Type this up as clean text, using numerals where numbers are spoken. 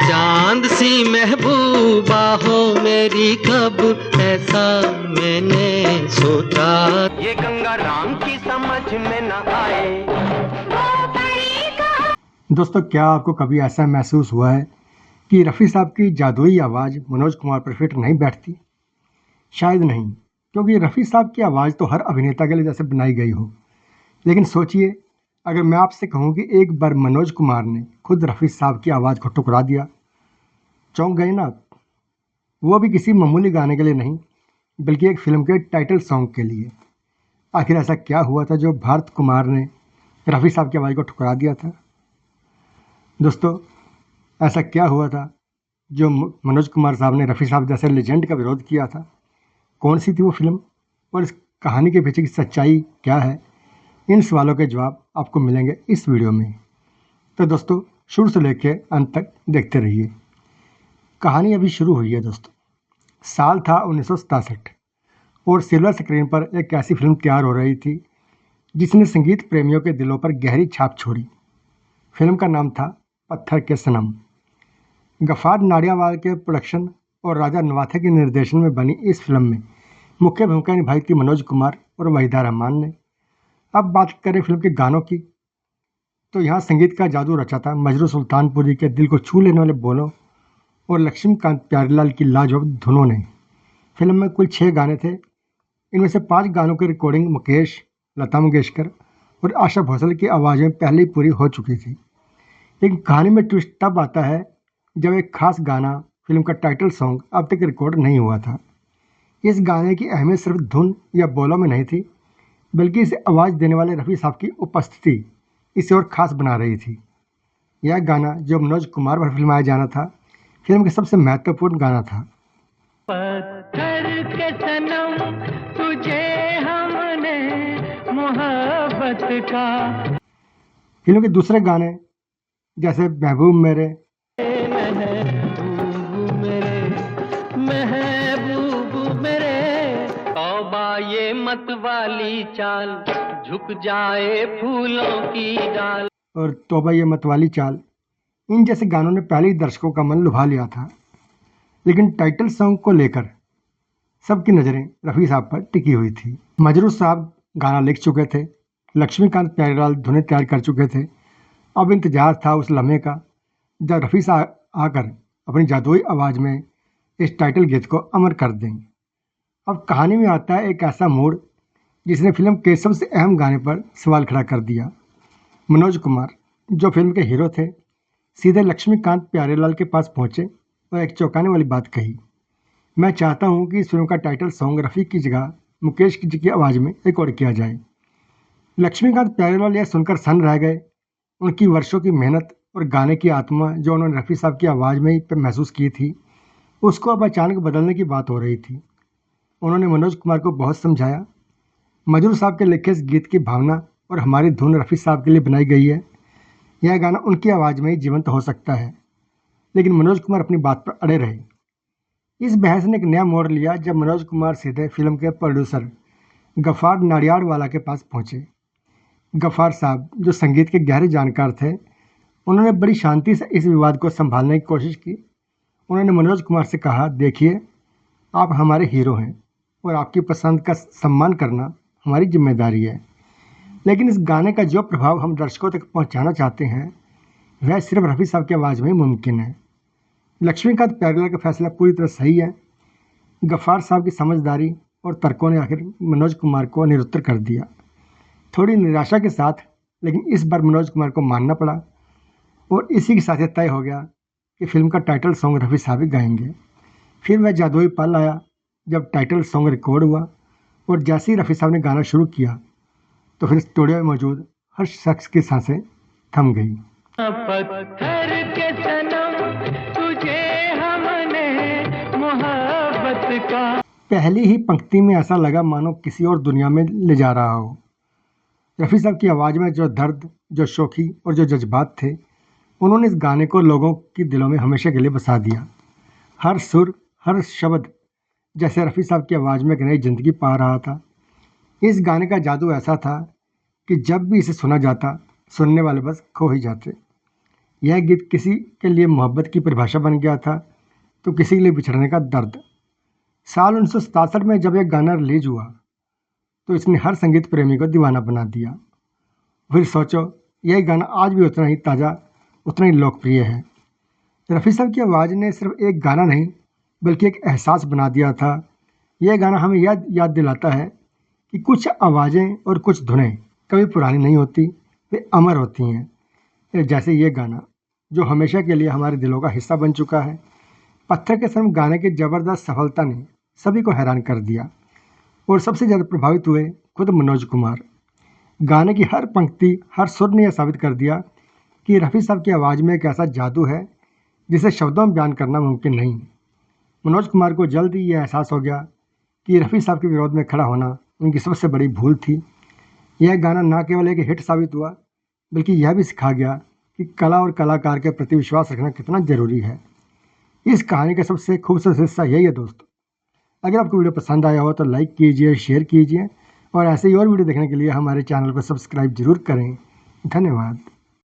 चांद सी महबूबा हो मेरी कब, ऐसा मैंने सोचा। ये गंगा राम की समझ में न आए। दोस्तों, क्या आपको कभी ऐसा महसूस हुआ है कि रफ़ी साहब की जादुई आवाज़ मनोज कुमार पर फिट नहीं बैठती? शायद नहीं, क्योंकि रफ़ी साहब की आवाज़ तो हर अभिनेता के लिए जैसे बनाई गई हो। लेकिन सोचिए, अगर मैं आपसे कहूँ कि एक बार मनोज कुमार ने खुद रफ़ी साहब की आवाज़ को ठुकरा दिया, चौंक गए ना आप? वो भी किसी मामूली गाने के लिए नहीं, बल्कि एक फिल्म के टाइटल सॉन्ग के लिए। आखिर ऐसा क्या हुआ था जो भारत कुमार ने रफ़ी साहब की आवाज़ को ठुकरा दिया था? दोस्तों, ऐसा क्या हुआ था जो मनोज कुमार साहब ने रफ़ी साहब जैसे लेजेंड का विरोध किया था? कौन सी थी वो फिल्म, और इस कहानी के पीछे की सच्चाई क्या है? इन सवालों के जवाब आपको मिलेंगे इस वीडियो में। तो दोस्तों, शुरू से लेकर अंत तक देखते रहिए। कहानी अभी शुरू हुई है दोस्तों। साल था 1967 और सिल्वर स्क्रीन पर एक ऐसी फिल्म तैयार हो रही थी जिसने संगीत प्रेमियों के दिलों पर गहरी छाप छोड़ी। फिल्म का नाम था पत्थर के सनम। गफ्फार नाडियावाला के प्रोडक्शन और राजा नवाथे के निर्देशन में बनी इस फिल्म में मुख्य भूमिका निभाई थी मनोज कुमार और वहीदा रहमान ने। अब बात करें फिल्म के गानों की, तो यहाँ संगीत का जादू रचा था मजरू सुल्तानपुरी के दिल को छू लेने वाले बोलों और लक्ष्मीकांत प्यारेलाल की लाजवाब धुनों ने। फिल्म में कुल 6 गाने थे। इनमें से 5 गानों की रिकॉर्डिंग मुकेश, लता मंगेशकर और आशा भोसले की आवाज़ में पहले ही पूरी हो चुकी थी। लेकिन कहानी में ट्विस्ट तब आता है जब एक खास गाना, फिल्म का टाइटल सॉन्ग, अब तक रिकॉर्ड नहीं हुआ था। इस गाने की अहमियत सिर्फ धुन या बोलों में नहीं थी, बल्कि इसे आवाज़ देने वाले रफ़ी साहब की उपस्थिति इसे और ख़ास बना रही थी। यह गाना जो मनोज कुमार पर फिल्माया जाना था, फिल्म का सबसे महत्वपूर्ण गाना था। पत्थर के सनम तुझे हमने मोहब्बत का। फिल्म के दूसरे गाने जैसे महबूब मेरे, महबूब मेरे, तौबा ये मत वाली चाल, झुक जाए फूलों की डाल, और तौबा ये मतवाली चाल, इन जैसे गानों ने पहले ही दर्शकों का मन लुभा लिया था। लेकिन टाइटल सॉन्ग को लेकर सबकी नज़रें रफ़ी साहब पर टिकी हुई थी। मजरू साहब गाना लिख चुके थे, लक्ष्मीकांत प्यारेलाल धुनें तैयार कर चुके थे। अब इंतजार था उस लम्हे का जब रफ़ी साहब आकर अपनी जादुई आवाज़ में इस टाइटल गीत को अमर कर दें। अब कहानी में आता है एक ऐसा मोड़ जिसने फिल्म के सबसे अहम गाने पर सवाल खड़ा कर दिया। मनोज कुमार, जो फिल्म के हीरो थे, सीधे लक्ष्मीकांत प्यारेलाल के पास पहुंचे और एक चौंकाने वाली बात कही, मैं चाहता हूं कि इस फिल्म का टाइटल सॉन्ग रफ़ी की जगह मुकेश जी की आवाज़ में रिकॉर्ड किया जाए। लक्ष्मीकांत प्यारेलाल यह सुनकर सन्न रह गए। उनकी वर्षों की मेहनत और गाने की आत्मा जो उन्होंने रफ़ी साहब की आवाज़ में ही महसूस की थी, उसको अब अचानक बदलने की बात हो रही थी। उन्होंने मनोज कुमार को बहुत समझाया, मजरू साहब के लिखे इस गीत की भावना और हमारी धुन रफ़ी साहब के लिए बनाई गई है। यह गाना उनकी आवाज़ में ही जीवंत हो सकता है। लेकिन मनोज कुमार अपनी बात पर अड़े रहे। इस बहस ने एक नया मोड़ लिया जब मनोज कुमार सीधे फिल्म के प्रोड्यूसर गफ्फार नाडियाडवाला के पास पहुंचे। गफ्फार साहब, जो संगीत के गहरे जानकार थे, उन्होंने बड़ी शांति से इस विवाद को संभालने की कोशिश की। उन्होंने मनोज कुमार से कहा, देखिए, आप हमारे हीरो हैं और आपकी पसंद का सम्मान करना हमारी जिम्मेदारी है। लेकिन इस गाने का जो प्रभाव हम दर्शकों तक पहुंचाना चाहते हैं, वह सिर्फ रफ़ी साहब की आवाज़ में ही मुमकिन है। लक्ष्मीकांत प्यारेलाल का फैसला पूरी तरह सही है। गफ्फार साहब की समझदारी और तर्कों ने आखिर मनोज कुमार को निरुत्तर कर दिया। थोड़ी निराशा के साथ, लेकिन इस बार मनोज कुमार को मानना पड़ा और इसी के साथ तय हो गया कि फिल्म का टाइटल सॉन्ग रफ़ी साहब ही गाएंगे। फिर वह जादुई पल आया जब टाइटल सॉन्ग रिकॉर्ड हुआ और जैसे ही रफ़ी साहब ने गाना शुरू किया तो फिर स्टूडियो में मौजूद हर शख्स की सांसें थम गई। पत्थर के सनम तुझे हमने मोहब्बत का। पहली ही पंक्ति में ऐसा लगा मानो किसी और दुनिया में ले जा रहा हो। रफ़ी साहब की आवाज़ में जो दर्द, जो शोखी और जो जज्बात थे, उन्होंने इस गाने को लोगों के दिलों में हमेशा के लिए बसा दिया। हर सुर, हर शब्द जैसे रफ़ी साहब की आवाज़ में एक नई ज़िंदगी पा रहा था। इस गाने का जादू ऐसा था कि जब भी इसे सुना जाता, सुनने वाले बस खो ही जाते। यह गीत किसी के लिए मोहब्बत की परिभाषा बन गया था तो किसी के लिए बिछड़ने का दर्द। साल 1967 में जब यह गाना रिलीज हुआ तो इसने हर संगीत प्रेमी को दीवाना बना दिया। फिर सोचो, यह गाना आज भी उतना ही ताज़ा, उतना ही लोकप्रिय है। रफ़ी साहब की आवाज़ ने सिर्फ एक गाना नहीं बल्कि एक एहसास बना दिया था। यह गाना हमें याद दिलाता है कि कुछ आवाज़ें और कुछ धुनें कभी पुरानी नहीं होती, वे अमर होती हैं। जैसे ये गाना जो हमेशा के लिए हमारे दिलों का हिस्सा बन चुका है। पत्थर के सनम गाने की ज़बरदस्त सफलता ने सभी को हैरान कर दिया और सबसे ज़्यादा प्रभावित हुए खुद मनोज कुमार। गाने की हर पंक्ति, हर सुर ने यह साबित कर दिया कि रफ़ी साहब की आवाज़ में एक ऐसा जादू है जिसे शब्दों में बयान करना मुमकिन नहीं। मनोज कुमार को जल्द ही यह एहसास हो गया कि रफ़ी साहब के विरोध में खड़ा होना उनकी सबसे बड़ी भूल थी। यह गाना न केवल एक हिट साबित हुआ बल्कि यह भी सिखा गया कि कला और कलाकार के प्रति विश्वास रखना कितना ज़रूरी है। इस कहानी का सबसे खूबसूरत हिस्सा यही है दोस्तों। अगर आपको वीडियो पसंद आया हो तो लाइक कीजिए, शेयर कीजिए और ऐसे ही और वीडियो देखने के लिए हमारे चैनल को सब्सक्राइब जरूर करें। धन्यवाद।